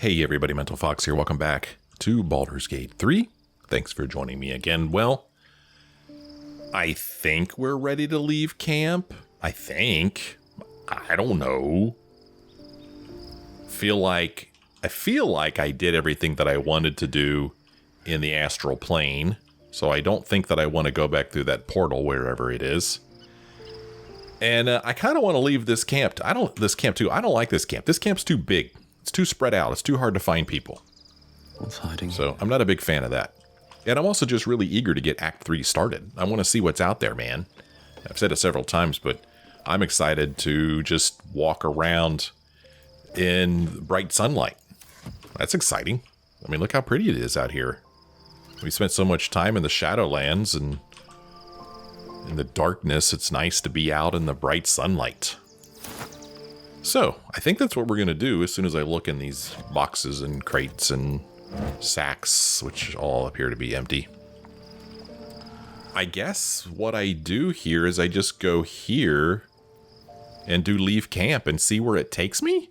Hey everybody, Mental Fox here. Welcome back to Baldur's Gate 3. Thanks for joining me again. Well, I think we're ready to leave camp. I think. I don't know. I feel like I did everything that I wanted to do in the astral plane. So I don't think that I want to go back through that portal wherever it is. And I kind of want to leave this camp. I don't like this camp. This camp's too big. It's too spread out. It's too hard to find people. What's hiding? So I'm not a big fan of that. And I'm also just really eager to get Act 3 started. I want to see what's out there, man. I've said it several times, but I'm excited to just walk around in bright sunlight. That's exciting. I mean, look how pretty it is out here. We spent so much time in the Shadowlands and in the darkness. It's nice to be out in the bright sunlight. So, I think that's what we're going to do as soon as I look in these boxes and crates and sacks, which all appear to be empty. I guess what I do here is I just go here and do leave camp and see where it takes me?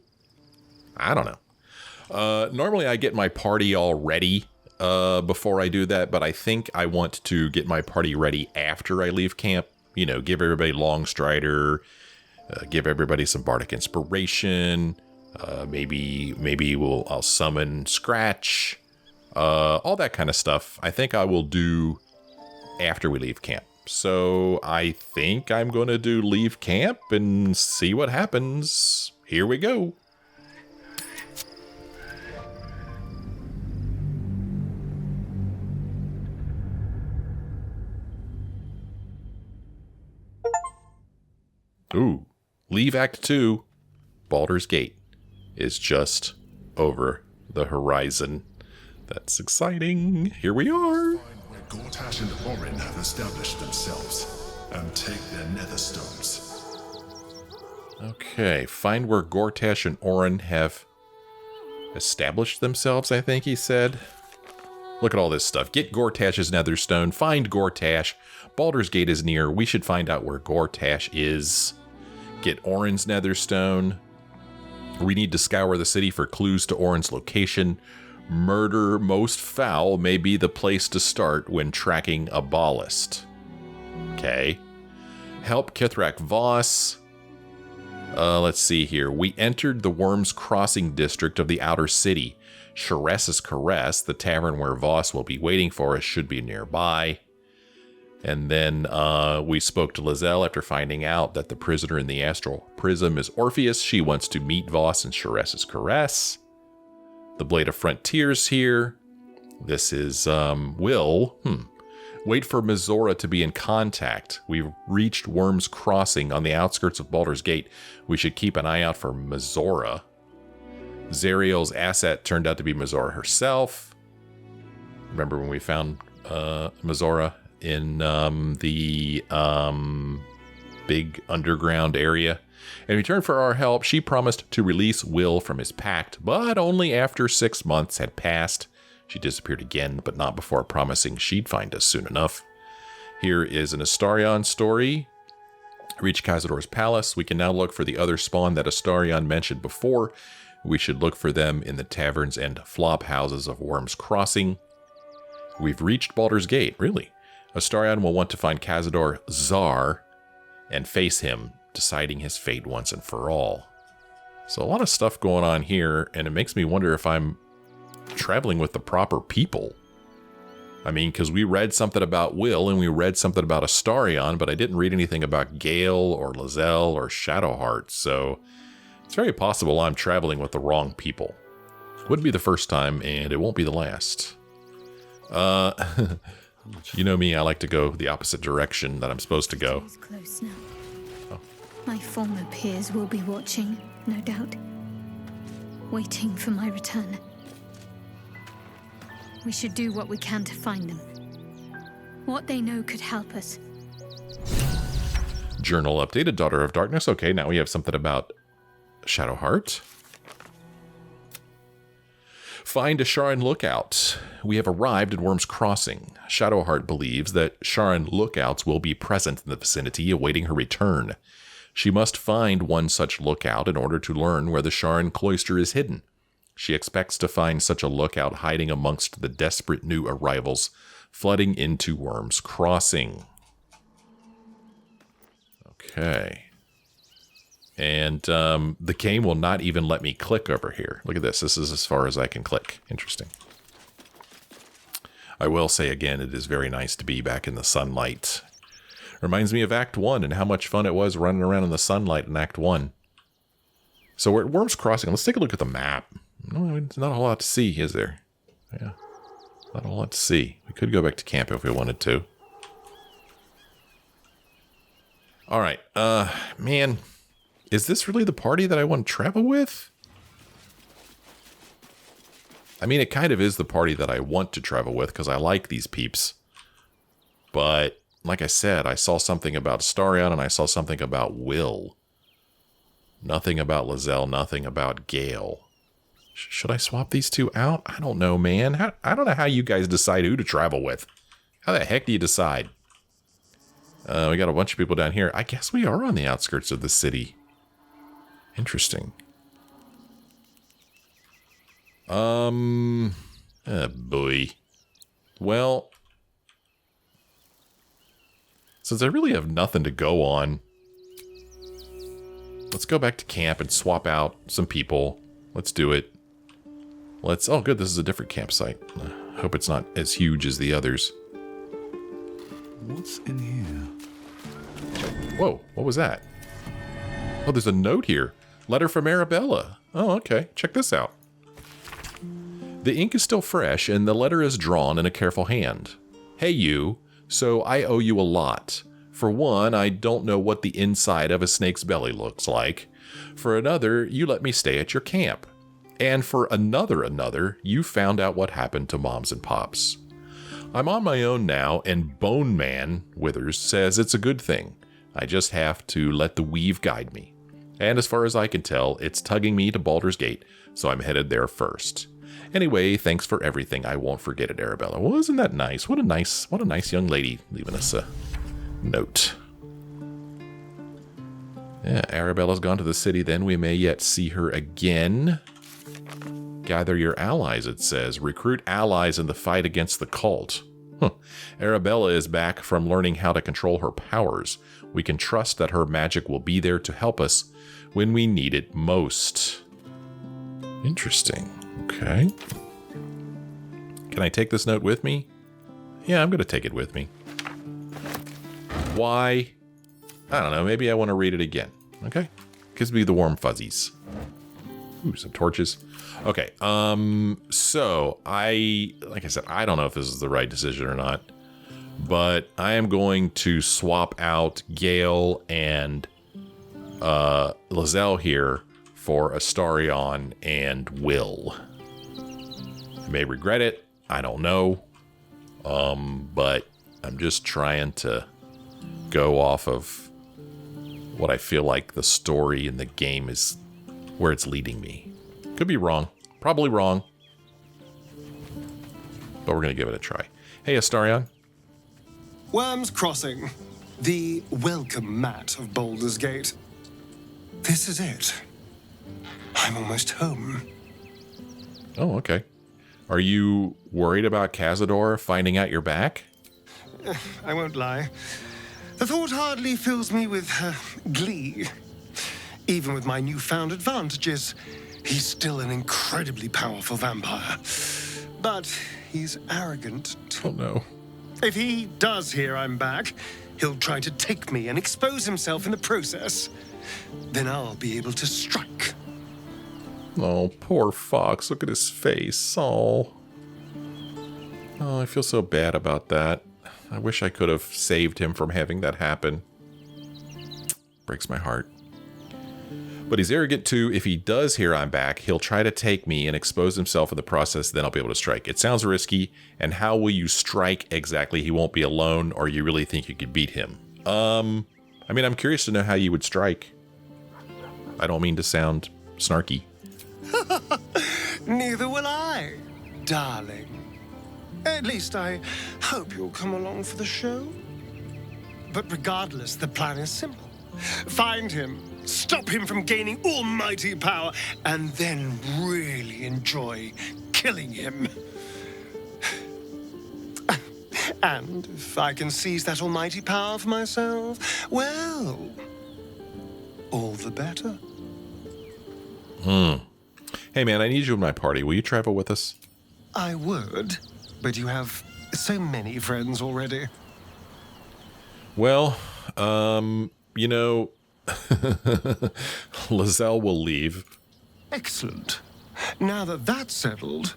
I don't know. Normally I get my party all ready before I do that, but I think I want to get my party ready after I leave camp. You know, give everybody Longstrider, give everybody some bardic inspiration. Maybe I'll summon Scratch. All that kind of stuff. I think I will do after we leave camp. So I think I'm going to do leave camp and see what happens. Here we go. Ooh, leave Act 2. Baldur's Gate is just over the horizon. That's exciting. Here we are. Find where Gortash and Orin have established themselves and take their nether stones. Okay, find where Gortash and Orin have established themselves, I think he said. Look at all this stuff. Get Gortash's netherstone. Find Gortash. Baldur's Gate is near. We should find out where Gortash is. Get Orin's netherstone. We need to scour the city for clues to Orin's location. Murder most foul may be the place to start when tracking a ballast. Okay. Help Kithrak Voss. Let's see here. We entered the Worms Crossing district of the outer city. Sharess's Caress, the tavern where Voss will be waiting for us, should be nearby. And then we spoke to Lizelle after finding out that the prisoner in the astral prism is Orpheus. She wants to meet Voss and Sharess's Caress. The Blade of Frontiers here. This is Will. Wait for Mizora to be in contact. We've reached Worms Crossing on the outskirts of Baldur's Gate. We should keep an eye out for Mizora. Zariel's asset turned out to be Mizora herself. Remember when we found Mizora in the big underground area? In return for our help, she promised to release Will from his pact, but only after 6 months had passed. She disappeared again, but not before promising she'd find us soon enough. Here is an Astarion story. Reach Cazador's palace. We can now look for the other spawn that Astarion mentioned before. We should look for them in the taverns and flop houses of Worms Crossing. We've reached Baldur's Gate, really. Astarion will want to find Cazador Czar and face him, deciding his fate once and for all. So a lot of stuff going on here, and it makes me wonder if I'm traveling with the proper people. I mean, because we read something about Will and we read something about Astarion, but I didn't read anything about Gale or Lizelle or Shadowheart, so it's very possible I'm traveling with the wrong people. Wouldn't be the first time, and it won't be the last. You know me, I like to go the opposite direction that I'm supposed to go. It's close now. My former peers will be watching, no doubt. Waiting for my return. We should do what we can to find them. What they know could help us. Journal updated, Daughter of Darkness. Okay, now we have something about Shadowheart. Find a Sharan lookout. We have arrived at Worms Crossing. Shadowheart believes that Sharan lookouts will be present in the vicinity awaiting her return. She must find one such lookout in order to learn where the Sharan cloister is hidden. She expects to find such a lookout hiding amongst the desperate new arrivals flooding into Worm's Crossing. Okay. And the game will not even let me click over here. Look at this. This is as far as I can click. Interesting. I will say again, it is very nice to be back in the sunlight. Reminds me of Act 1 and how much fun it was running around in the sunlight in Act 1. So we're at Worm's Crossing. Let's take a look at the map. There's not a whole lot to see, is there? Yeah. Not a whole lot to see. We could go back to camp if we wanted to. Alright. Man. Is this really the party that I want to travel with? I mean, it kind of is the party that I want to travel with because I like these peeps. But, like I said, I saw something about Astarion and I saw something about Will. Nothing about Lizelle, nothing about Gale. Should I swap these two out? I don't know, man. I don't know how you guys decide who to travel with. How the heck do you decide? We got a bunch of people down here. I guess we are on the outskirts of the city. Interesting. Oh boy. Well, since I really have nothing to go on, let's go back to camp and swap out some people. Let's do it. Oh good, this is a different campsite. I hope it's not as huge as the others. What's in here? Whoa, what was that? Oh, there's a note here. Letter from Arabella. Oh, okay. Check this out. The ink is still fresh, and the letter is drawn in a careful hand. Hey, you. So I owe you a lot. For one, I don't know what the inside of a snake's belly looks like. For another, you let me stay at your camp. And for another, you found out what happened to Moms and Pops. I'm on my own now, and Bone Man, Withers, says it's a good thing. I just have to let the weave guide me. And as far as I can tell, it's tugging me to Baldur's Gate, so I'm headed there first. Anyway, thanks for everything. I won't forget it, Arabella. Well, isn't that nice? What a nice young lady leaving us a note. Yeah, Arabella's gone to the city, then we may yet see her again. Gather your allies, it says. Recruit allies in the fight against the cult. Arabella is back from learning how to control her powers. We can trust that her magic will be there to help us when we need it most. Interesting. Okay. Can I take this note with me? Yeah, I'm going to take it with me. Why? I don't know. Maybe I want to read it again. Okay. Gives me the warm fuzzies. Ooh, some torches. Okay. So like I said, I don't know if this is the right decision or not, but I am going to swap out Gale and Lizelle here for Astarion and Will. I may regret it. I don't know. But I'm just trying to go off of what I feel like the story in the game is where it's leading me. Could be wrong. Probably wrong. But we're going to give it a try. Hey, Astarion. Worm's Crossing. The welcome mat of Baldur's Gate. This is it. I'm almost home. Oh, okay. Are you worried about Cazador finding out you're back? I won't lie. The thought hardly fills me with glee. Even with my newfound advantages, he's still an incredibly powerful vampire. But he's arrogant. Oh, no. If he does hear I'm back, he'll try to take me and expose himself in the process. Then I'll be able to strike. Oh, poor Fox. Look at his face. Oh, I feel so bad about that. I wish I could have saved him from having that happen. Breaks my heart. But he's arrogant too. If he does hear I'm back, he'll try to take me and expose himself in the process, then I'll be able to strike. It sounds risky, and how will you strike exactly? He won't be alone, or you really think you could beat him? I mean, I'm curious to know how you would strike. I don't mean to sound snarky. Neither will I, darling. At least I hope you'll come along for the show. But regardless, the plan is simple. Find him, stop him from gaining almighty power, and then really enjoy killing him. And if I can seize that almighty power for myself, well, all the better. Hey, man, I need you in my party. Will you travel with us? I would, but you have so many friends already. Well, you know, Lizelle will leave. Excellent. Now that that's settled,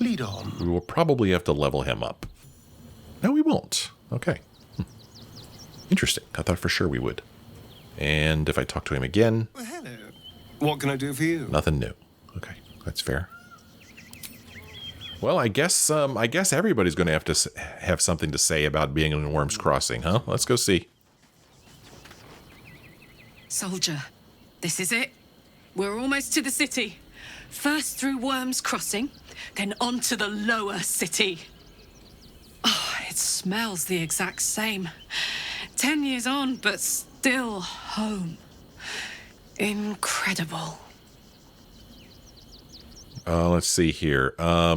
lead on. We will probably have to level him up. No, we won't. Okay. Interesting. I thought for sure we would. And if I talk to him again... Well, hello. What can I do for you? Nothing new. Okay, that's fair. Well, I guess everybody's going to have to have something to say about being in Worm's Crossing, huh? Let's go see. Soldier, this is it. We're almost to the city. First through Worm's Crossing, then on to the lower city. Oh, it smells the exact same. 10 years on, but still home. Incredible. Let's see here. I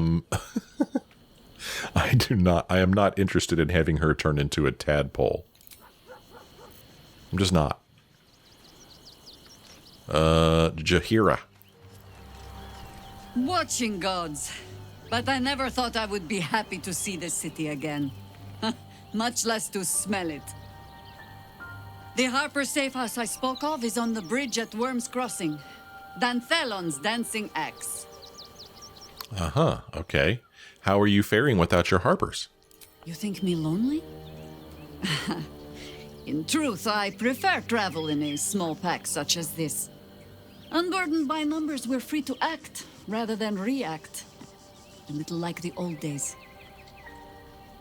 am not interested in having her turn into a tadpole. I'm just not. Jahira. Watching gods. But I never thought I would be happy to see the city again. Much less to smell it. The Harper safe house I spoke of is on the bridge at Worm's Crossing. Danthelon's dancing axe. Uh-huh, okay. How are you faring without your Harpers? You think me lonely? In truth, I prefer travel in a small pack such as this. Unburdened by numbers, we're free to act rather than react. A little like the old days.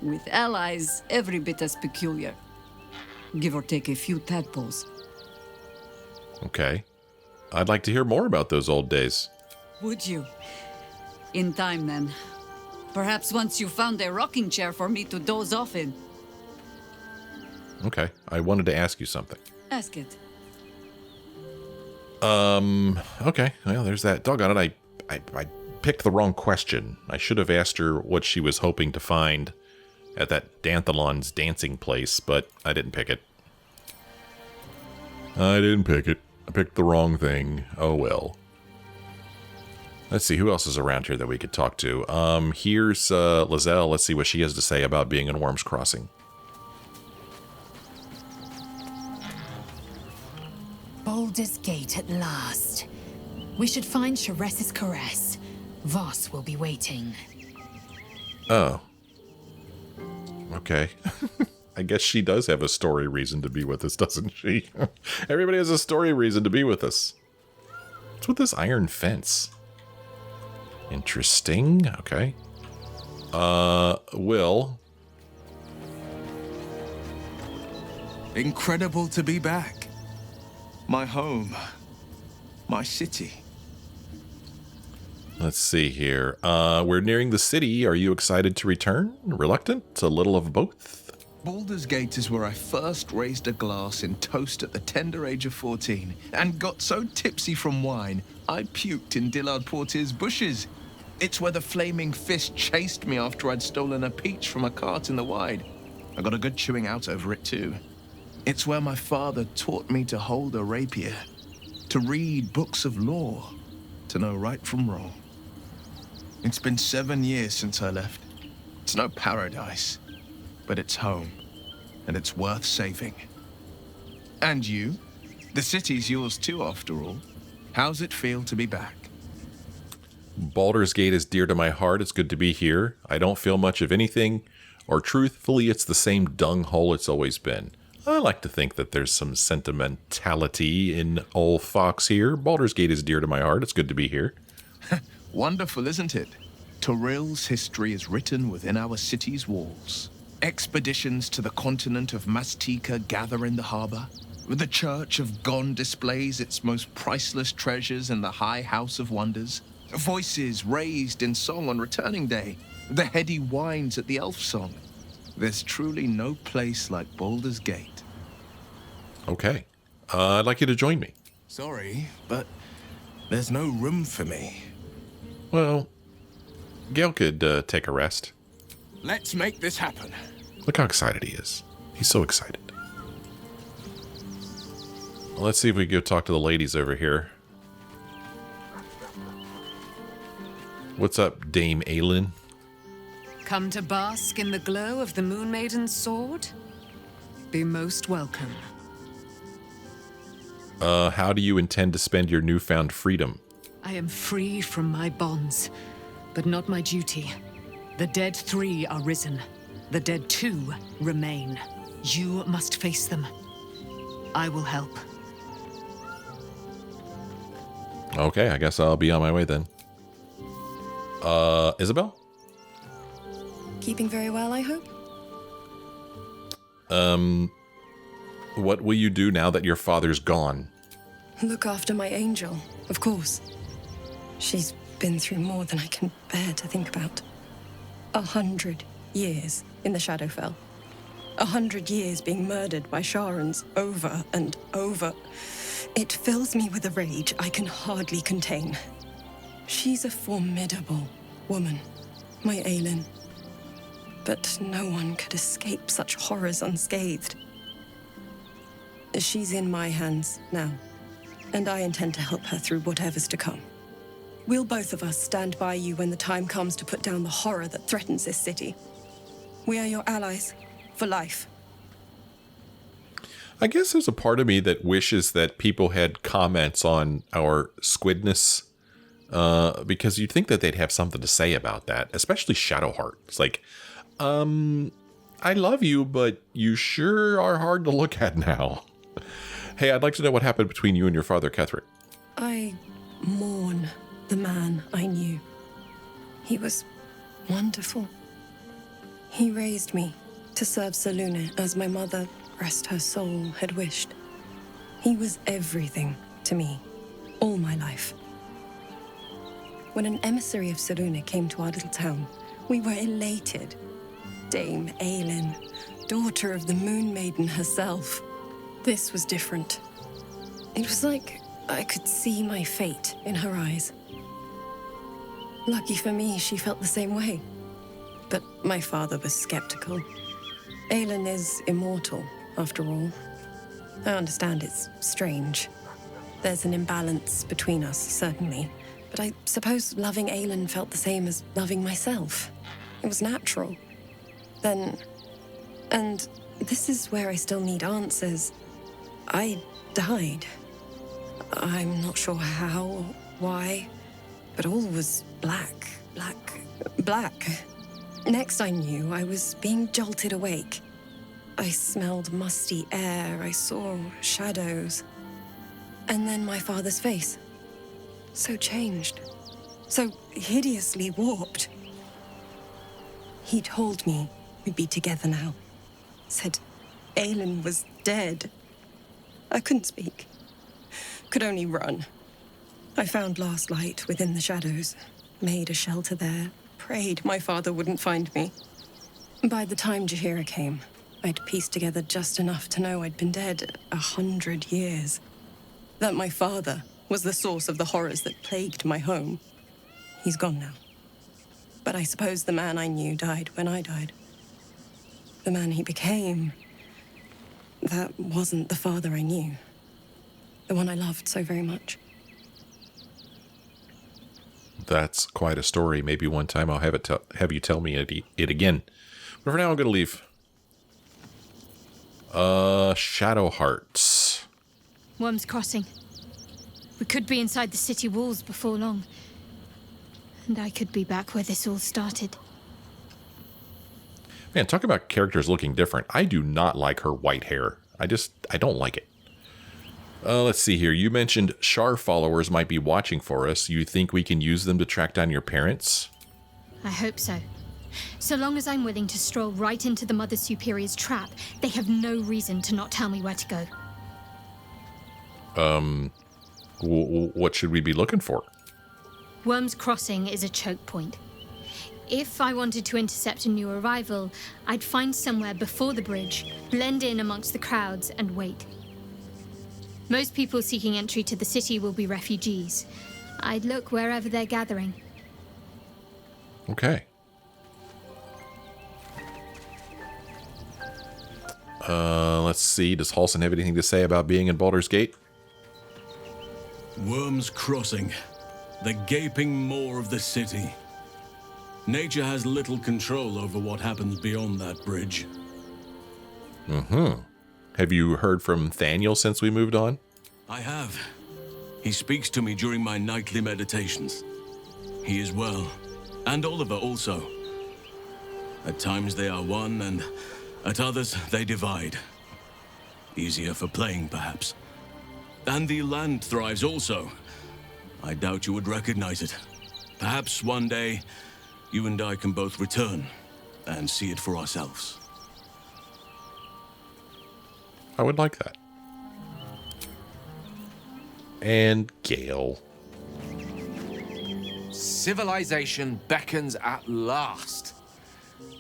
With allies, every bit as peculiar. Give or take a few tadpoles. Okay. I'd like to hear more about those old days. Would you? In time, then. Perhaps once you found a rocking chair for me to doze off in. Okay. I wanted to ask you something. Ask it. Okay. Well, there's that. Doggone it, I picked the wrong question. I should have asked her what she was hoping to find at that Danthelon's dancing place, but I didn't pick it. I picked the wrong thing. Oh well. Let's see, who else is around here that we could talk to? Here's Lizelle. Let's see what she has to say about being in Worm's Crossing. Baldur's Gate at last. We should find Sharess's caress. Voss will be waiting. Oh. Okay. I guess she does have a story reason to be with us, doesn't she? Everybody has a story reason to be with us. What's with this iron fence? Interesting. Okay. Will. Incredible to be back. My home. My city. Let's see here. We're nearing the city. Are you excited to return? Reluctant? A little of both? Baldur's Gate is where I first raised a glass in toast at the tender age of 14 and got so tipsy from wine, I puked in Dillard Portier's bushes. It's where the flaming fist chased me after I'd stolen a peach from a cart in the Wide. I got a good chewing out over it too. It's where my father taught me to hold a rapier, to read books of law, to know right from wrong. It's been 7 years since I left. It's no paradise, but it's home, and it's worth saving. And you? The city's yours too, after all. How's it feel to be back? Baldur's Gate is dear to my heart. It's good to be here. I don't feel much of anything, or truthfully, it's the same dung hole it's always been. I like to think that there's some sentimentality in old Fox here. Baldur's Gate is dear to my heart. It's good to be here. Wonderful, isn't it? Torril's history is written within our city's walls. Expeditions to the continent of Mastika gather in the harbor. The Church of Gon displays its most priceless treasures in the High House of Wonders. Voices raised in song on Returning Day. The heady whines at the Elf Song. There's truly no place like Baldur's Gate. Okay. I'd like you to join me. Sorry, but there's no room for me. Well, Gale could take a rest. Let's make this happen. Look how excited he is. He's so excited. Well, let's see if we can go talk to the ladies over here. What's up, Dame Aelin? Come to bask in the glow of the Moon Maiden's sword? Be most welcome. How do you intend to spend your newfound freedom? I am free from my bonds, but not my duty. The dead 3 are risen. The dead 2 remain. You must face them. I will help. Okay, I guess I'll be on my way then. Isabel? Keeping very well, I hope? What will you do now that your father's gone? Look after my angel, of course. She's been through more than I can bear to think about. 100 years in the Shadowfell. 100 years being murdered by Sharans over and over. It fills me with a rage I can hardly contain. She's a formidable woman, my Aelin. But no one could escape such horrors unscathed. She's in my hands now, and I intend to help her through whatever's to come. We'll both of us stand by you when the time comes to put down the horror that threatens this city. We are your allies for life. I guess there's a part of me that wishes that people had comments on our squidness, because you'd think that they'd have something to say about that, especially Shadowheart. It's like, I love you, but you sure are hard to look at now. Hey, I'd like to know what happened between you and your father, Ketheric. I mourn the man I knew. He was wonderful. He raised me to serve Selûne as my mother, rest her soul, had wished. He was everything to me, all my life. When an emissary of Selûne came to our little town, we were elated. Dame Aelin, daughter of the Moon Maiden herself. This was different. It was like I could see my fate in her eyes. Lucky for me, she felt the same way. But my father was skeptical. Aelin is immortal, after all. I understand it's strange. There's an imbalance between us, certainly. But I suppose loving Aelin felt the same as loving myself. It was natural. Then... and this is where I still need answers. I died. I'm not sure how or why, but all was black. Next I knew, I was being jolted awake. I smelled musty air, I saw shadows. And then my father's face. So changed. So hideously warped. He told me we'd be together now. Said Aelin was dead. I couldn't speak. Could only run. I found last light within the shadows. Made a shelter there. Prayed my father wouldn't find me. By the time Jaheira came, I'd pieced together just enough to know I'd been dead 100 years. That my father was the source of the horrors that plagued my home. He's gone now. But I suppose the man I knew died when I died. The man he became, that wasn't the father I knew. The one I loved so very much. That's quite a story. Maybe one time I'll have you tell me it again. But for now, I'm going to leave. Shadowhearts. Worm's Crossing. We could be inside the city walls before long. And I could be back where this all started. Man, talk about characters looking different. I do not like her white hair. I don't like it. Let's see here. You mentioned Shar followers might be watching for us. You think we can use them to track down your parents? I hope so. So long as I'm willing to stroll right into the Mother Superior's trap, they have no reason to not tell me where to go. What should we be looking for? Worm's Crossing is a choke point. If I wanted to intercept a new arrival, I'd find somewhere before the bridge, blend in amongst the crowds, and wait. Most people seeking entry to the city will be refugees. I'd look wherever they're gathering. Okay. Let's see. Does Halsin have anything to say about being in Baldur's Gate? Worms Crossing, the gaping maw of the city. Nature has little control over what happens beyond that bridge. Mm-hmm. Have you heard from Thaniel since we moved on? I have. He speaks to me during my nightly meditations. He is well, and Oliver also. At times they are one, and at others they divide. Easier for playing, perhaps. And the land thrives also. I doubt you would recognize it. Perhaps one day, you and I can both return and see it for ourselves. I would like that. And Gale. Civilization beckons at last.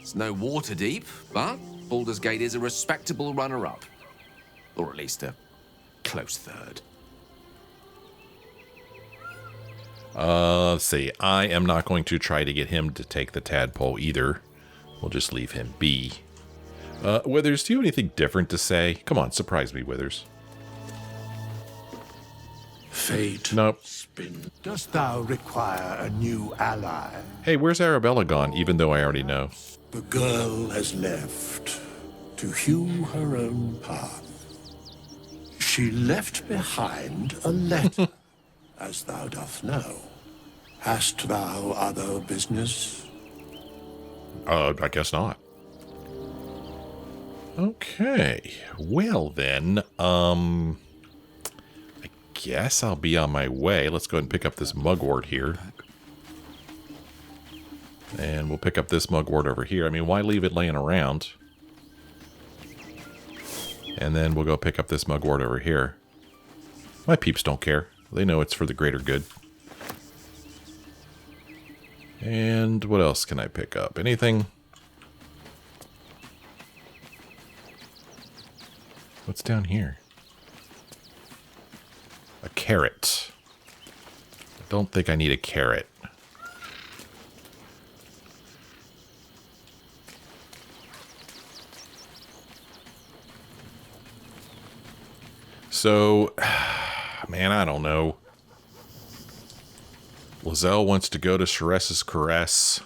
It's no Waterdeep, but Baldur's Gate is a respectable runner-up. Or at least a close third. Let's see. I am not going to try to get him to take the tadpole either. We'll just leave him be. Withers, do you have anything different to say? Come on, surprise me, Withers. Fate. Nope. Spin. Dost thou require a new ally? Hey, where's Arabella gone, even though I already know? The girl has left to hew her own path. She left behind a letter, as thou doth know. Hast thou other business? I guess not. Okay. Well then, I guess I'll be on my way. Let's go ahead and pick up this mugwort here. And we'll pick up this mugwort over here. I mean, why leave it laying around? And then we'll go pick up this mugwort over here. My peeps don't care. They know it's for the greater good. And what else can I pick up? Anything? What's down here? A carrot. I don't think I need a carrot. So, man, I don't know. Lizelle wants to go to Sharess's Caress.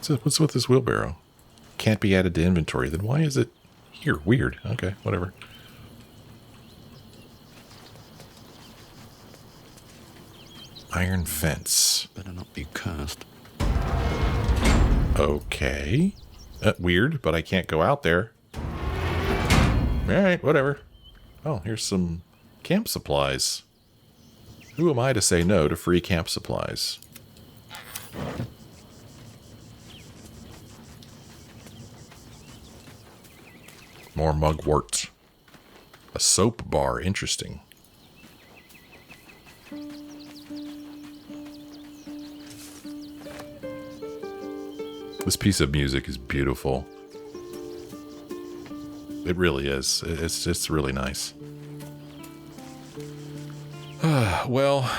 What's with this wheelbarrow? Can't be added to inventory. Then why is it here? Weird. Okay, whatever. Iron fence. Better not be cursed. Okay. Weird, but I can't go out there. Alright, whatever. Oh, here's some camp supplies. Who am I to say no to free camp supplies? More mugwort. A soap bar. Interesting. This piece of music is beautiful. It really is. It's just really nice. Well,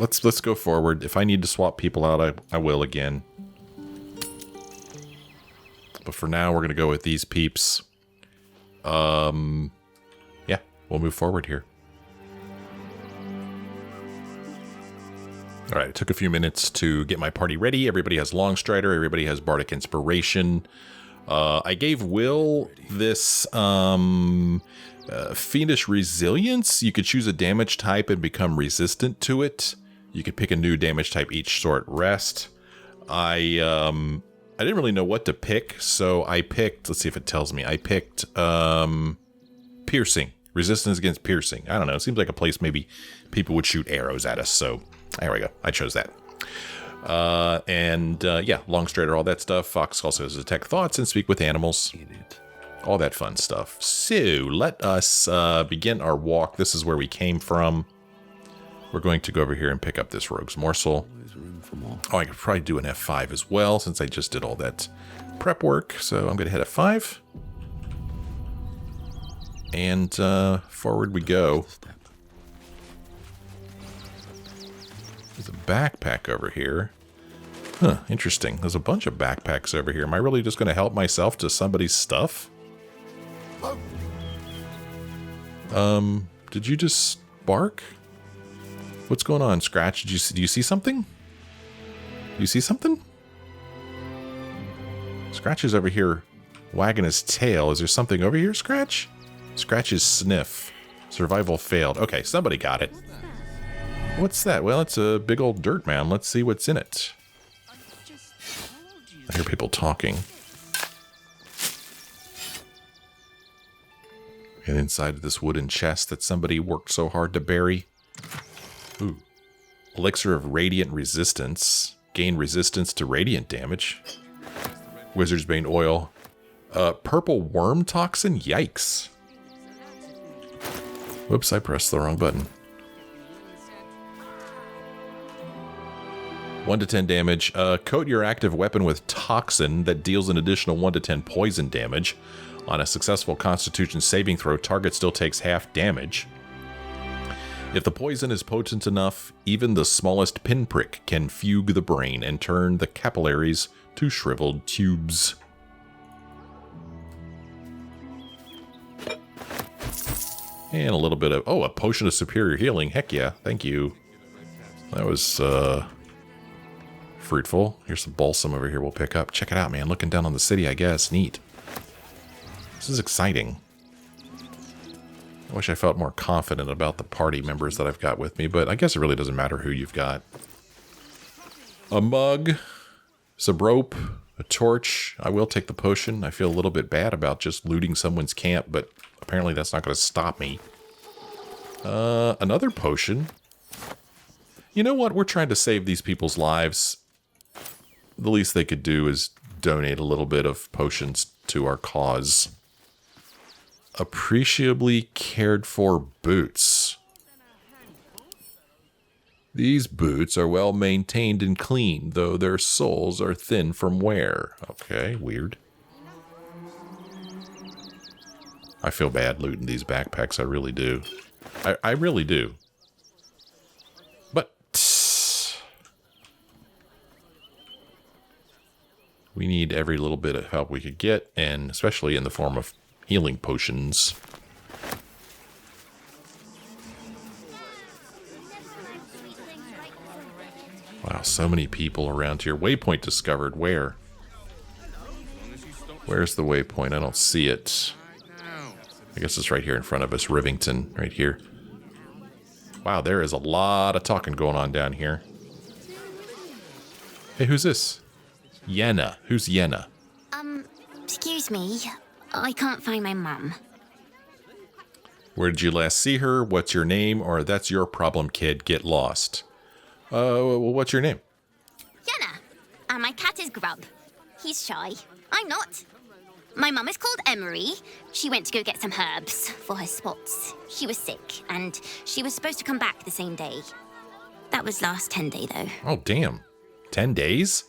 let's go forward. If I need to swap people out, I will again. But for now, we're going to go with these peeps. Yeah, we'll move forward here. All right, it took a few minutes to get my party ready. Everybody has Longstrider. Everybody has Bardic Inspiration. I gave Will this Fiendish Resilience. You could choose a damage type and become resistant to it. You could pick a new damage type each short rest. I didn't really know what to pick, so I picked, let's see if it tells me. I picked Piercing. Resistance against piercing. I don't know. It seems like a place maybe people would shoot arrows at us, so there we go. I chose that. Yeah, Longstrider, all that stuff. Fox also has detect thoughts and speak with animals. All that fun stuff. So, let us begin our walk. This is where we came from. We're going to go over here and pick up this Rogue's Morsel. Oh, I could probably do an F5 as well, since I just did all that prep work. So, I'm going to hit F5. And forward we go. There's a backpack over here. Huh, interesting. There's a bunch of backpacks over here. Am I really just going to help myself to somebody's stuff? Did you just bark? What's going on, Scratch? Do you see something? You see something? Scratch is over here wagging his tail. Is there something over here, Scratch? Scratch's sniff. Survival failed. Okay, somebody got it. What's that? Well, it's a big old dirt mound. Let's see what's in it. I hear people talking. And inside of this wooden chest that somebody worked so hard to bury. Ooh. Elixir of Radiant Resistance. Gain resistance to radiant damage. Wizard's Bane oil. Purple worm toxin? Yikes. Whoops, I pressed the wrong button. 1 to 10 damage. Coat your active weapon with toxin that deals an additional 1 to 10 poison damage. On a successful Constitution saving throw, target still takes half damage. If the poison is potent enough, even the smallest pinprick can fugue the brain and turn the capillaries to shriveled tubes. And a little bit of... Oh, a potion of superior healing. Heck yeah, thank you. That was fruitful. Here's some balsam over here we'll pick up. Check it out, man. Looking down on the city, I guess. Neat. This is exciting. I wish I felt more confident about the party members that I've got with me, but I guess it really doesn't matter who you've got. A mug, some rope, a torch. I will take the potion. I feel a little bit bad about just looting someone's camp, but apparently that's not going to stop me. Another potion. You know what? We're trying to save these people's lives. The least they could do is donate a little bit of potions to our cause. Appreciably cared for boots. These boots are well maintained and clean, though their soles are thin from wear. Okay, weird. I feel bad looting these backpacks, I really do. I really do. But we need every little bit of help we could get, and especially in the form of healing potions. Wow, so many people around here. Waypoint discovered. Where? Where's the waypoint? I don't see it. I guess it's right here in front of us. Rivington, right here. Wow, there is a lot of talking going on down here. Hey, who's this? Yenna. Who's Yenna? Excuse me. I can't find my mum. Where did you last see her? What's your name? Or that's your problem, kid. Get lost. Well, what's your name? Yenna. And my cat is Grub. He's shy. I'm not. My mum is called Emery. She went to go get some herbs for her spots. She was sick, and she was supposed to come back the same day. That was last 10 day, though. Oh, damn. 10 days?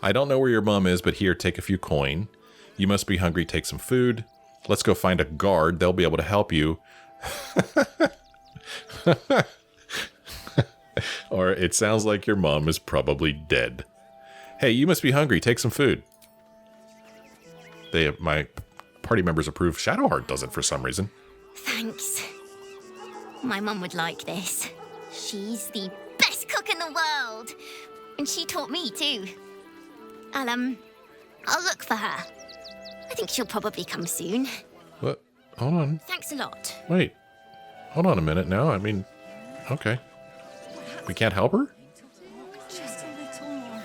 I don't know where your mum is, but here, take a few coin. You must be hungry, take some food. Let's go find a guard. They'll be able to help you. Or it sounds like your mom is probably dead. Hey, you must be hungry. Take some food. My party members approve. Shadowheart doesn't for some reason. Thanks. My mum would like this. She's the best cook in the world. And she taught me too. I'll look for her. I think she'll probably come soon. What? Hold on. Thanks a lot. Wait. Hold on a minute now. I mean, okay. We can't help her? Just a little more.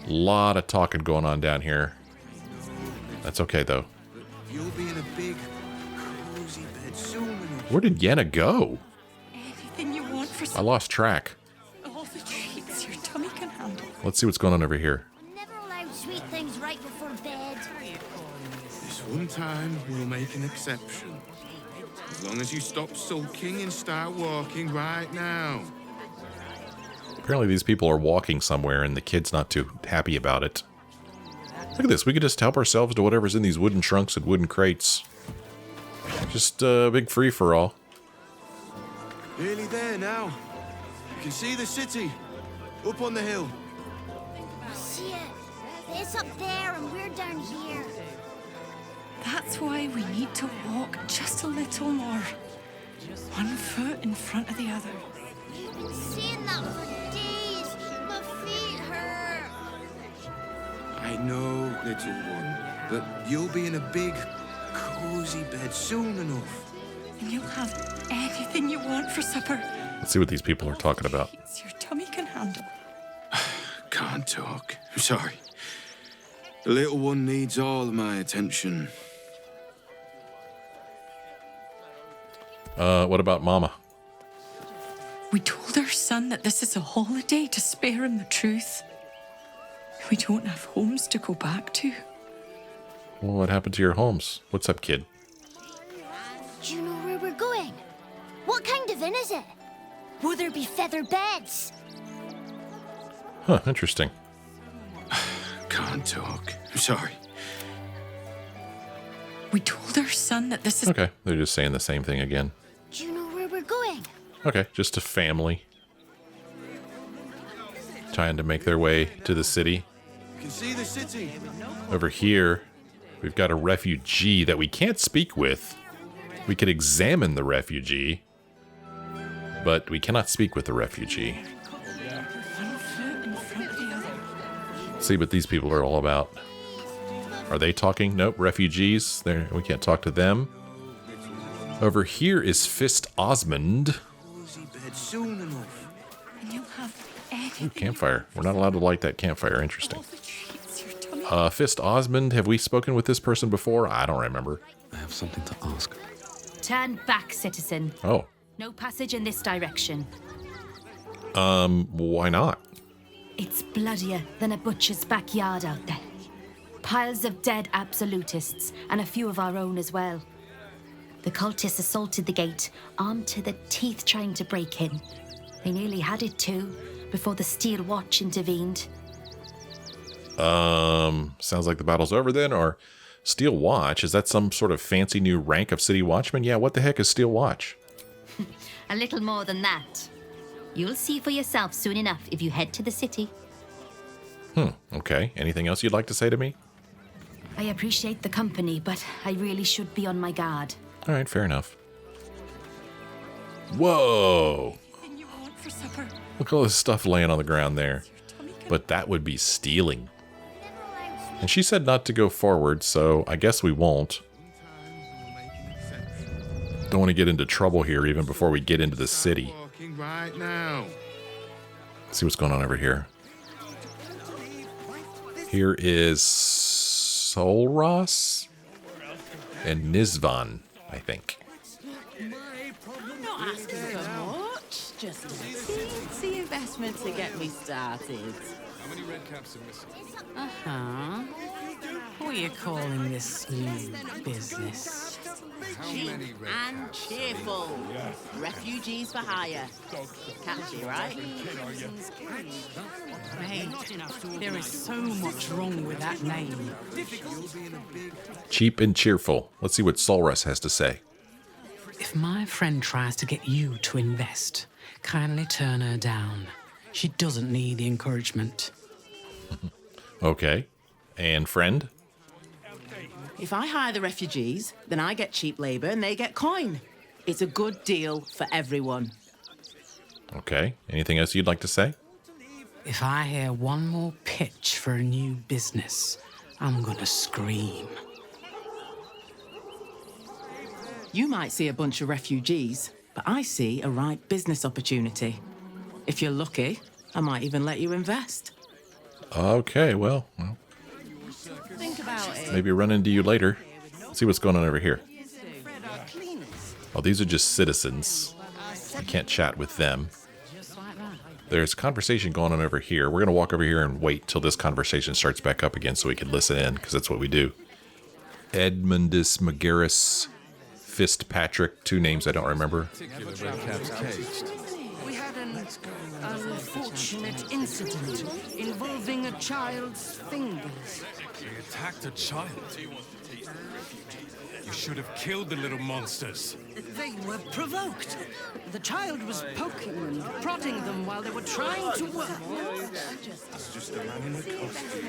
Lot of talking going on down here. That's okay, though. You'll be in a big, cozy bed soon. Where did Yenna go? Anything you want for I lost track. all the treats your tummy can handle. Let's see what's going on over here. Never allowed sweet things right before bed. This one time, we'll make an exception. As long as you stop sulking and start walking right now. Apparently these people are walking somewhere and the kid's not too happy about it. Look at this. We could just help ourselves to whatever's in these wooden trunks and wooden crates. Just a big free-for-all. Nearly there now. You can see the city. Up on the hill. I see it. It's up there and we're down here. That's why we need to walk just a little more. One foot in front of the other. I've been seeing that for days. My feet hurt. I know, little one, but you'll be in a big, cozy bed soon enough. And you'll have anything you want for supper. Let's see what these people are talking about. It's your tummy can handle. Can't talk. I'm sorry. The little one needs all of my attention. What about Mama? We told our son that this is a holiday to spare him the truth. We don't have homes to go back to. Well, what happened to your homes? What's up, kid? Do you know where we're going? What kind of inn is it? Will there be feather beds? Huh, interesting. Can't talk. I'm sorry. We told our son that this is... Okay, they're just saying the same thing again. Do you know where we're going? Okay, just a family. Trying to make their way to the city. You can see the city. Over here, we've got a refugee that we can't speak with. We could examine the refugee, but we cannot speak with the refugee. See what these people are all about. Are they talking? Nope, refugees. We can't talk to them. Over here is Fist Osmond. Ooh, campfire. We're not allowed to light that campfire. Interesting. Fist Osmond, have we spoken with this person before? I don't remember. I have something to ask. Turn back, citizen. Oh. No passage in this direction. Why not? It's bloodier than a butcher's backyard out there. Piles of dead absolutists, and a few of our own as well. The cultists assaulted the gate, armed to the teeth trying to break in. They nearly had it too, before the Steel Watch intervened. Sounds like the battle's over then, or Steel Watch? Is that some sort of fancy new rank of City Watchman? Yeah, what the heck is Steel Watch? A little more than that. You'll see for yourself soon enough if you head to the city. Okay. Anything else you'd like to say to me? I appreciate the company, but I really should be on my guard. All right, fair enough. Whoa! Look at all this stuff laying on the ground there. But that would be stealing. And she said not to go forward, so I guess we won't. Don't want to get into trouble here even before we get into the city. Right now. Let's see what's going on over here. Here is Solros and Nizvan, I think. I'm not asking for much, just a teensy investment to get me started. How many red caps are missing? Uh-huh. What are you calling this new business? Cheap and cheerful. Refugees for hire. Catchy, right? Mate, there is so much wrong with that name. Cheap and cheerful. Let's see what Solros has to say. If my friend tries to get you to invest, kindly turn her down. She doesn't need the encouragement. Okay. And friend? If I hire the refugees, then I get cheap labor and they get coin. It's a good deal for everyone. Okay. Anything else you'd like to say? If I hear one more pitch for a new business, I'm gonna scream. You might see a bunch of refugees, but I see a right business opportunity. If you're lucky, I might even let you invest. Okay, well, Think about it. maybe run into you later. See what's going on over here. Oh, these are just citizens. You can't chat with them. There's a conversation going on over here. We're going to walk over here and wait till this conversation starts back up again so we can listen in, because that's what we do. Edmundus Magarus Fistpatrick, two names I don't remember. We had an unfortunate incident involving a child's fingers. They attacked a child. You should have killed the little monsters. They were provoked. The child was poking and prodding them while they were trying to work. It's just a man in a costume.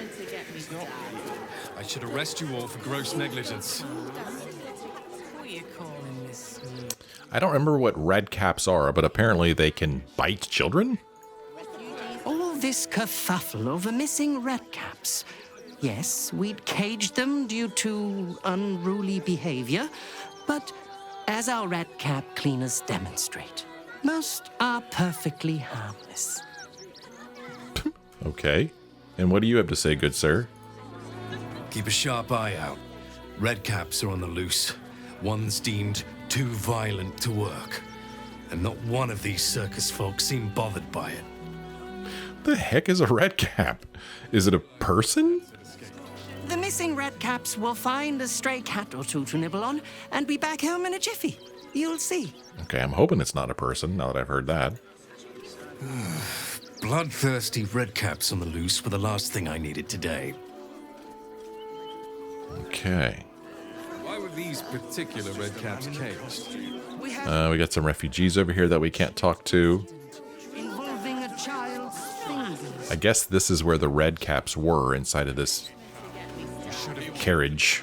I should arrest you all for gross negligence. What are you calling this? I don't remember what red caps are, but apparently they can bite children? All this kerfuffle over missing redcaps. Yes, we'd caged them due to unruly behavior, but as our redcap cleaners demonstrate, most are perfectly harmless. Okay. And what do you have to say, good sir? Keep a sharp eye out. Redcaps are on the loose. One's deemed too violent to work. And not one of these circus folks seem bothered by it. The heck is a red cap? Is it a person? The missing redcaps will find a stray cat or two to nibble on and be back home in a jiffy. You'll see. Okay, I'm hoping it's not a person, now that I've heard that. Bloodthirsty redcaps on the loose were the last thing I needed today. Okay. Why were these particular redcaps caged? We got some refugees over here that we can't talk to. Involving a child's fingers. I guess this is where the red caps were, inside of this carriage.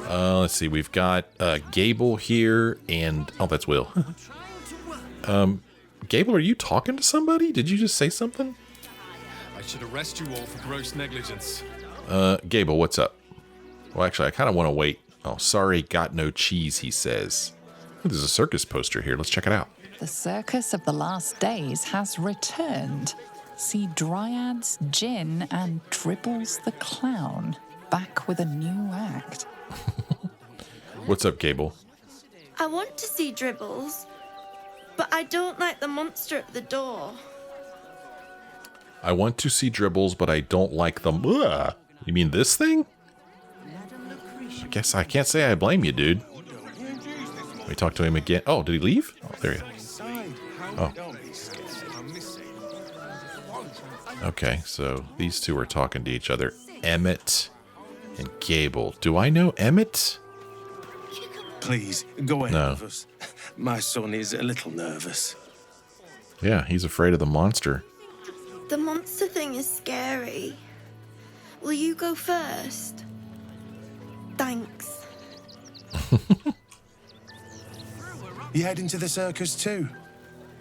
Let's see, we've got Gable here, and... Oh, that's Will. Gable, are you talking to somebody? Did you just say something? I should arrest you all for gross negligence. Gable, what's up? Well, actually, I kind of want to wait. Oh, sorry, got no cheese, he says. Ooh, there's a circus poster here. Let's check it out. The Circus of the Last Days has returned. See Dryads, Jin, and Dribbles the Clown back with a new act. What's up, Gable? I want to see Dribbles, but I don't like the monster at the door. I want to see Dribbles, but I don't like them. Ugh. You mean this thing? I guess I can't say I blame you, dude. We talk to him again. Oh, did he leave? Oh, there he is. Oh. Okay, so these two are talking to each other. Emmett and Gable. Do I know Emmett? Please, go ahead No. with us. My son is a little nervous. Yeah, he's afraid of the monster. The monster thing is scary. Will you go first? Thanks. You heading to the circus too?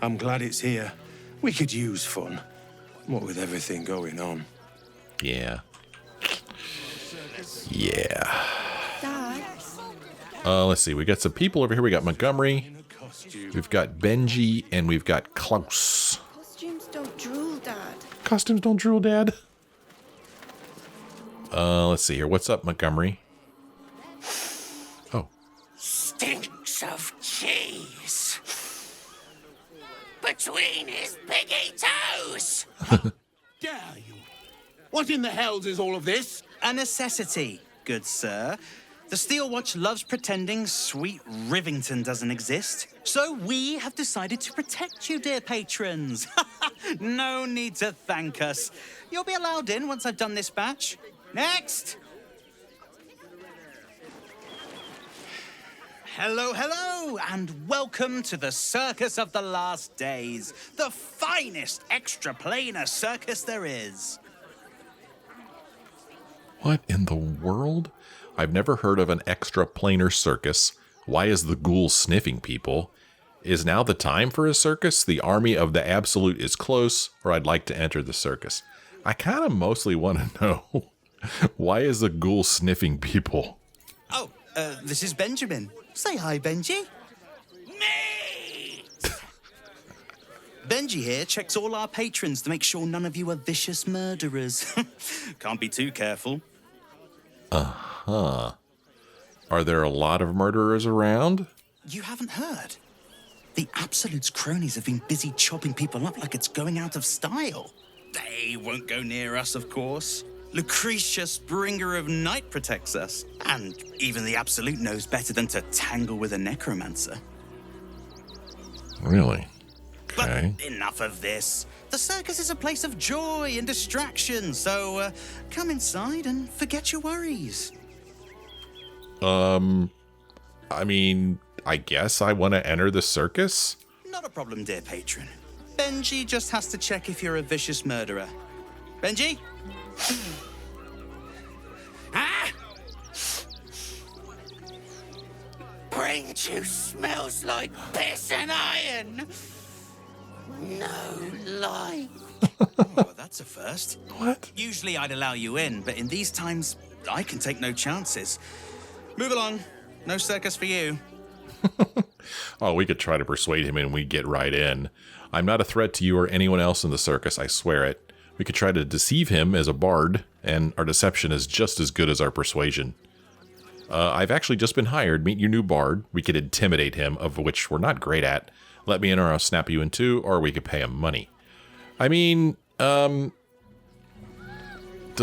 I'm glad it's here. We could use fun. What with everything going on. Yeah. Yeah. Dad? Let's see. We got some people over here. We got Montgomery. We've got Benji, and we've got Klaus. Costumes don't drool, Dad. Costumes don't drool, Dad. Let's see here. What's up, Montgomery? Oh. Stinks of cheese between his piggy toes. Dare you? What in the hells is all of this? A necessity, good sir. The Steel Watch loves pretending sweet Rivington doesn't exist. So we have decided to protect you, dear patrons. No need to thank us. You'll be allowed in once I've done this batch. Next! Hello, hello, and welcome to the Circus of the Last Days, the finest extra-planar circus there is. What in the world? I've never heard of an extra planar circus. Why is the ghoul sniffing people? Is now the time for a circus? The army of the absolute is close, or I'd like to enter the circus. I kind of mostly want to know, why is the ghoul sniffing people? Oh, this is Benjamin. Say hi, Benji. Me! Benji here checks all our patrons to make sure none of you are vicious murderers. Can't be too careful. Uh-huh. Are there a lot of murderers around? You haven't heard? The Absolute's cronies have been busy chopping people up like it's going out of style. They won't go near us, of course. Lucretia, Bringer of Night, protects us. And even the Absolute knows better than to tangle with a necromancer. Really? Okay. But enough of this. The circus is a place of joy and distraction, so come inside and forget your worries. I mean, I guess I want to enter the circus. Not a problem, dear patron. Benji just has to check if you're a vicious murderer. Benji? Ah! Brain juice smells like piss and iron. No lie. Oh, that's a first. What? Usually I'd allow you in, but in these times, I can take no chances. Move along. No circus for you. Oh, we could try to persuade him and we'd get right in. I'm not a threat to you or anyone else in the circus, I swear it. We could try to deceive him as a bard, and our deception is just as good as our persuasion. I've actually just been hired. Meet your new bard. We could intimidate him, of which we're not great at. Let me in or I'll snap you in two, or we could pay him money. I mean, does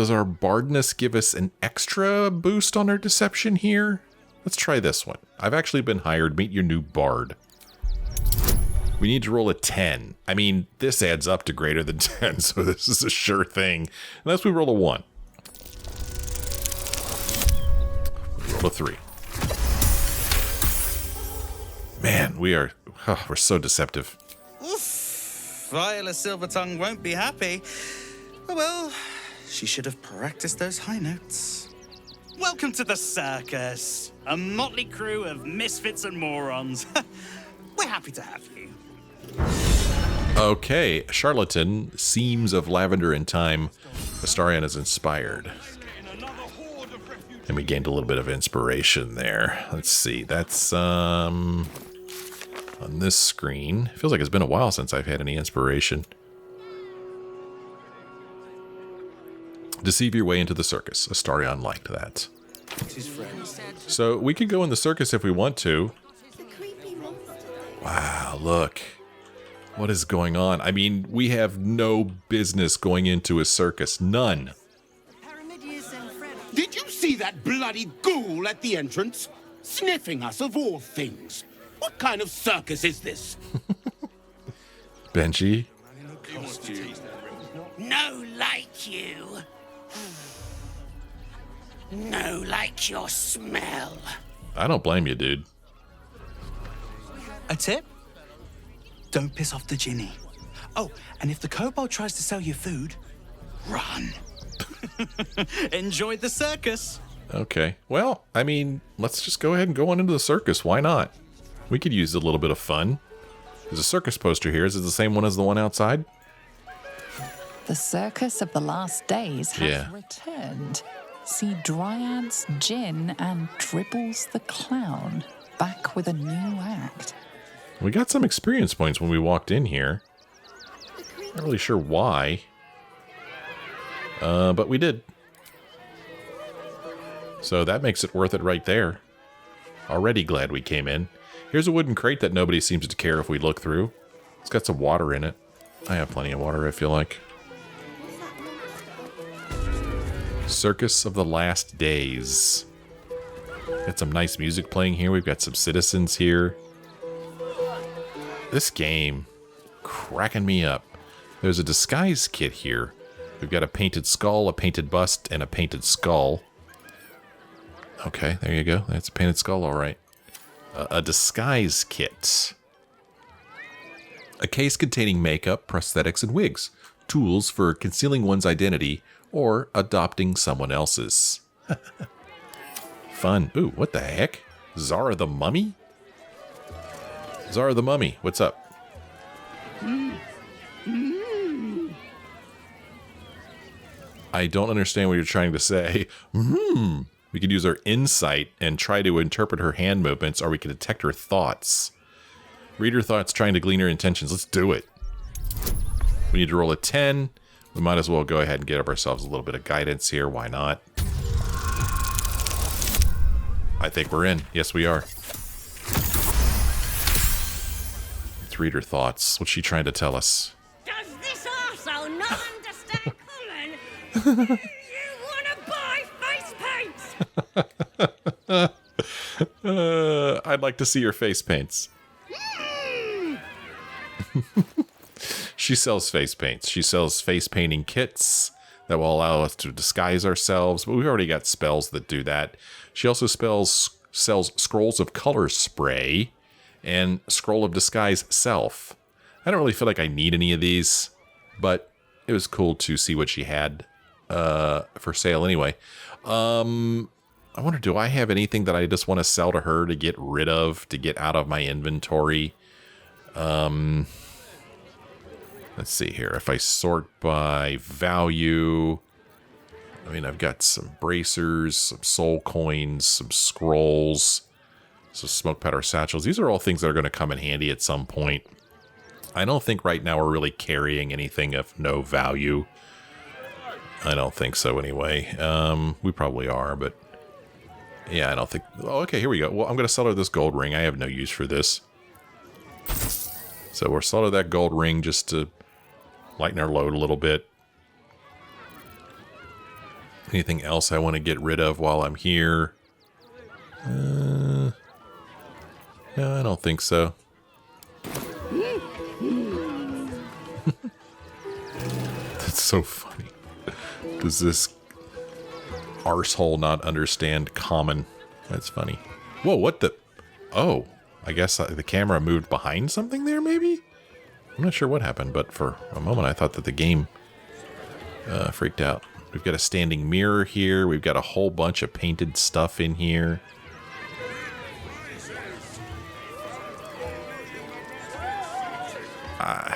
our bardness give us an extra boost on our deception here? Let's try this one. I've actually been hired. Meet your new bard. We need to roll a 10. I mean, this adds up to greater than 10, so this is a sure thing. Unless we roll a 1. We roll a 3. Man, we're so deceptive. Oof. Viola Silvertongue won't be happy. Oh well, she should have practiced those high notes. Welcome to the circus. A motley crew of misfits and morons. We're happy to have you. Okay, charlatan, seams of lavender and thyme. Astarion is inspired. And we gained a little bit of inspiration there. Let's see, that's on this screen. Feels like it's been a while since I've had any inspiration. Deceive your way into the circus. Astarion liked that. So we could go in the circus if we want to. Wow, look. What is going on? I mean, we have no business going into a circus. None. Did you see that bloody ghoul at the entrance? Sniffing us of all things. What kind of circus is this? Benji? No like you. No like your smell. I don't blame you, dude. A tip? Don't piss off the Ginny. Oh, and if the kobold tries to sell you food, run. Enjoy the circus. Okay. Well, I mean, let's just go ahead and go on into the circus. Why not? We could use a little bit of fun. There's a circus poster here. Is it the same one as the one outside? The circus of the last days has returned. See Dryads, Jin, and Dribbles the Clown back with a new act. We got some experience points when we walked in here. Not really sure why. But we did. So that makes it worth it right there. Already glad we came in. Here's a wooden crate that nobody seems to care if we look through. It's got some water in it. I have plenty of water, I feel like. Circus of the Last Days. Got some nice music playing here. We've got some citizens here. This game, cracking me up. There's a disguise kit here. We've got a painted skull, a painted bust, and a painted skull. Okay, there you go. That's a painted skull, all right. A disguise kit. A case containing makeup, prosthetics, and wigs. Tools for concealing one's identity or adopting someone else's. Fun. Ooh, what the heck? Zara the Mummy? Zara the Mummy, what's up? I don't understand what you're trying to say. We could use our insight and try to interpret her hand movements, or we could detect her thoughts. Read her thoughts, trying to glean her intentions. Let's do it. We need to roll a 10. We might as well go ahead and get ourselves a little bit of guidance here. Why not? I think we're in. Yes, we are. Let's read her thoughts. What's she trying to tell us? Does this arsehole not understand common? You wanna buy face paints? I'd like to see your face paints. She sells face paints. She sells face painting kits. that will allow us to disguise ourselves, but we've already got spells that do that. She also sells Scrolls of Color Spray and Scroll of Disguise Self. I don't really feel like I need any of these, but it was cool to see what she had for sale anyway. I wonder, do I have anything that I just want to sell to her to get rid of, to get out of my inventory? Let's see here. If I sort by value, I mean, I've got some bracers, some soul coins, some scrolls, some smoke powder satchels. These are all things that are going to come in handy at some point. I don't think right now we're really carrying anything of no value. I don't think so anyway. We probably are, but yeah, I don't think... Oh, okay, here we go. Well, I'm going to sell her this gold ring. I have no use for this. So we'll sell her that gold ring just to lighten our load a little bit. Anything else I want to get rid of while I'm here? No, I don't think so. That's so funny. Does this arsehole not understand common? That's funny. Whoa, what the... Oh, I guess the camera moved behind something there, maybe? I'm not sure what happened, but for a moment I thought that the game freaked out. We've got a standing mirror here. We've got a whole bunch of painted stuff in here. I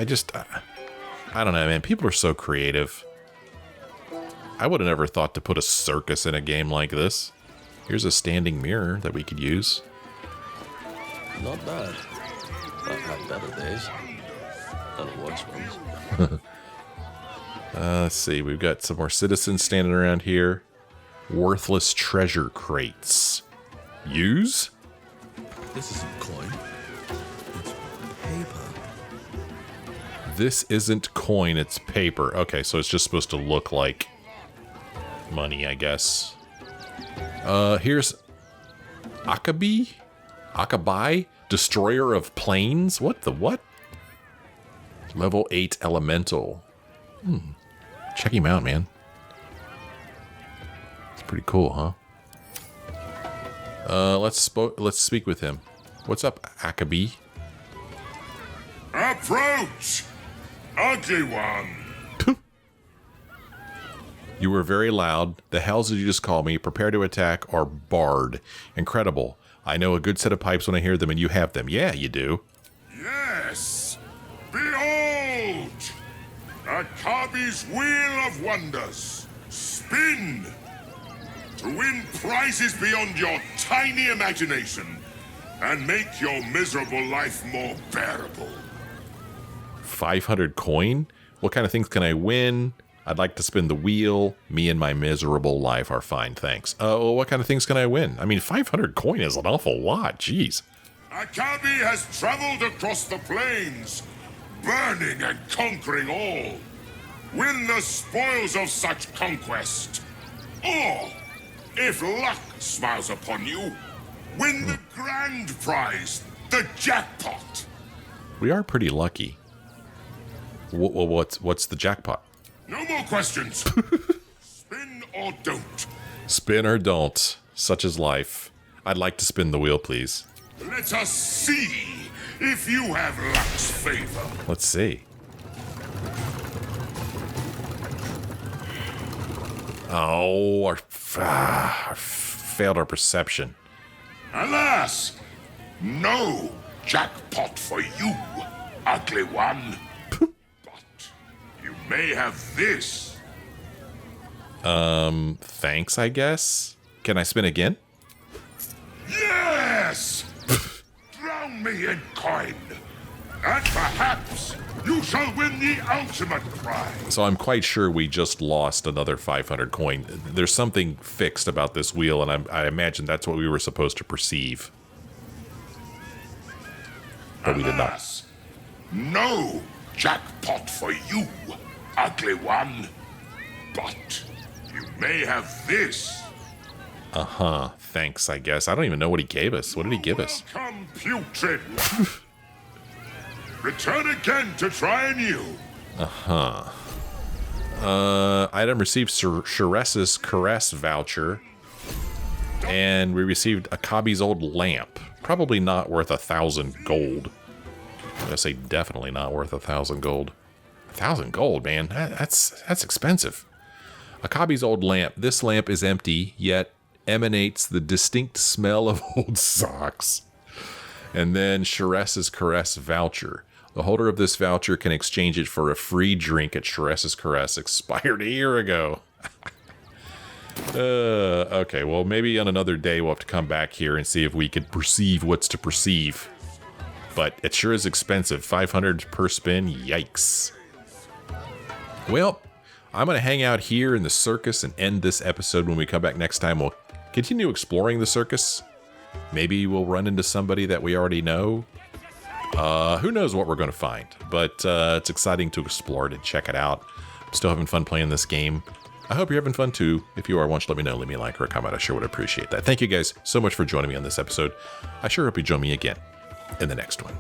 don't know, man. People are so creative. I would have never thought to put a circus in a game like this. Here's a standing mirror that we could use. Not bad. I've had better days. And worse ones. Let's see. We've got some more citizens standing around here. Worthless treasure crates. Use? This isn't coin. It's paper. This isn't coin, it's paper. Okay, so it's just supposed to look like money, I guess. Here's Akabai? Destroyer of Planes? What the what? Level 8 Elemental. Check him out, man. It's pretty cool, huh? Let's speak with him. What's up, Akabi? Approach! Ugly one! You were very loud. The hells did you just call me? Prepare to attack or barred. Incredible. I know a good set of pipes when I hear them, and you have them. Yeah, you do. Yes! Behold! Akabi's Wheel of Wonders. Spin! To win prizes beyond your tiny imagination and make your miserable life more bearable. 500 coin? What kind of things can I win? I'd like to spin the wheel. Me and my miserable life are fine, thanks. What kind of things can I win? I mean, 500 coin is an awful lot, jeez. Akabi has traveled across the plains, burning and conquering all. Win the spoils of such conquest. Or, if luck smiles upon you, win the grand prize, the jackpot. We are pretty lucky. What's the jackpot? No more questions. Spin or don't. Spin or don't. Such is life. I'd like to spin the wheel, please. Let us see if you have luck's favor. Let's see. Oh, our failed our perception. Alas, no jackpot for you, ugly one. But you may have this. Thanks, I guess. Can I spin again? Yes! Drown me in coin, and perhaps you shall win the ultimate prize. So I'm quite sure we just lost another 500 coin. There's something fixed about this wheel, and I imagine that's what we were supposed to perceive. But we did not. No jackpot for you, ugly one. But you may have this. Uh-huh. Thanks, I guess. I don't even know what he gave us. What did he give us? Welcome, putrid. Return again to try anew. Uh-huh. Item received Sharessa's Caress voucher. And we received Akabi's old lamp. Probably not worth 1,000 gold. I'm gonna say definitely not worth 1,000 gold. 1,000 gold, man. That's expensive. Akabi's old lamp. This lamp is empty, yet emanates the distinct smell of old socks. And then Sharessa's Caress voucher. The holder of this voucher can exchange it for a free drink at Sharessa's Caress, expired a year ago. Okay, well, maybe on another day we'll have to come back here and see if we could perceive what's to perceive. But it sure is expensive. 500 per spin. Yikes. Well, I'm going to hang out here in the circus and end this episode. When we come back next time, we'll continue exploring the circus. Maybe we'll run into somebody that we already know. Who knows what we're going to find. But it's exciting to explore it and check it out. I'm still having fun playing this game. I hope you're having fun too. If you are, why don't you let me know, leave me a like or a comment. I sure would appreciate that. Thank you guys so much for joining me on this episode. I sure hope you join me again in the next one.